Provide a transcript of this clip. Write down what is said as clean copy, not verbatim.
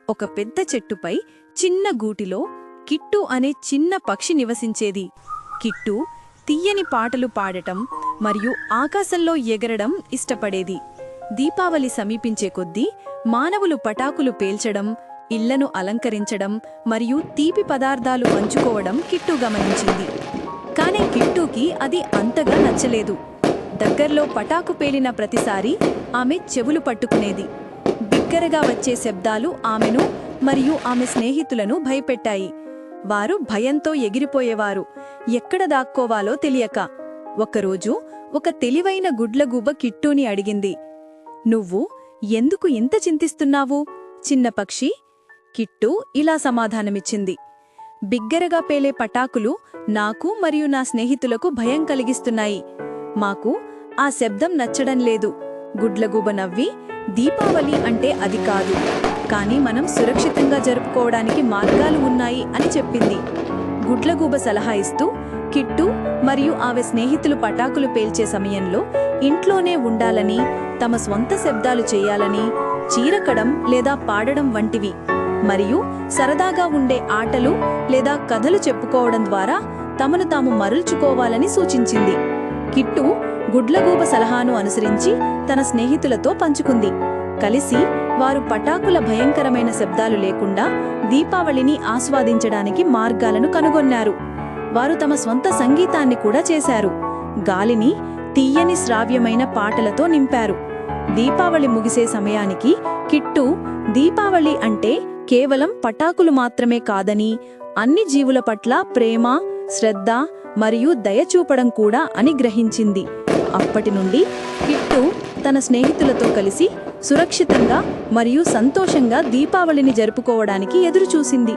ఒక పెద్ద చెట్టుపై చిన్న గూటిలో కిట్టు అనే చిన్న పక్షి నివసించేది. కిట్టు తీయని పాటలు పాడటం మరియు ఆకాశంలో ఎగరడం ఇష్టపడేది. దీపావళి సమీపించే కొద్దీ మానవులు పటాకులు పేల్చడం, ఇళ్లను అలంకరించడం మరియు తీపి పదార్థాలు పంచుకోవడం కిట్టు గమనించింది. కానీ కిట్టుకి అది అంతగా నచ్చలేదు. దగ్గర్లో పటాకు పేలిన ప్రతిసారి ఆమె చెవులు పట్టుకునేది. బిగ్గరగా వచ్చే శబ్దాలు ఆమెను మరియు ఆమె స్నేహితులను భయపెట్టాయి. వారు భయంతో ఎగిరిపోయేవారు, ఎక్కడ దాక్కోవాలో తెలియక. ఒకరోజు ఒక తెలివైన గుడ్లగూబ కిట్టూని అడిగింది, "నువ్వు ఎందుకు ఇంత చింతిస్తున్నావు, చిన్న పక్షి?" కిట్టు ఇలా సమాధానమిచ్చింది, "బిగ్గరగా పేలే పటాకులు నాకు మరియు నా స్నేహితులకు భయం కలిగిస్తున్నాయి. మాకు ఆ శబ్దం నచ్చడం లేదు." గుడ్లగూబ నవ్వి, "దీపావళి అంటే అది కాదు, కానీ మనం సురక్షితంగా జరుపుకోవడానికి మార్గాలు ఉన్నాయి" అని చెప్పింది. గుడ్లగూబ సలహా ఇస్తూ కిట్టు మరియు ఆమె స్నేహితులు పటాకులు పేల్చే సమయంలో ఇంట్లోనే ఉండాలని, తమ స్వంత శబ్దాలు చేయాలని, చీరకడం లేదా పాడడం వంటివి మరియు సరదాగా ఉండే ఆటలు లేదా కథలు చెప్పుకోవడం ద్వారా తమను తాము మరల్చుకోవాలని సూచించింది. కిట్టు గుడ్లగూబ సలహాను అనుసరించి తన స్నేహితులతో పంచుకుంది. కలిసి వారు పటాకుల భయంకరమైన శబ్దాలు లేకుండా దీపావళిని ఆస్వాదించడానికి మార్గాలను కనుగొన్నారు. వారు తమ స్వంత సంగీతాన్ని కూడా చేశారు. గాలిని తీయని శ్రావ్యమైన పాటలతో నింపారు. దీపావళి ముగిసే సమయానికి కిట్టు దీపావళి అంటే కేవలం పటాకులు మాత్రమే కాదని, అన్ని జీవుల పట్ల ప్రేమ, శ్రద్ధ మరియు దయ చూపడం కూడా అని గ్రహించింది. అప్పటి నుండి కిట్టు తన స్నేహితులతో కలిసి సురక్షితంగా మరియు సంతోషంగా దీపావళిని జరుపుకోవడానికి ఎదురుచూసింది.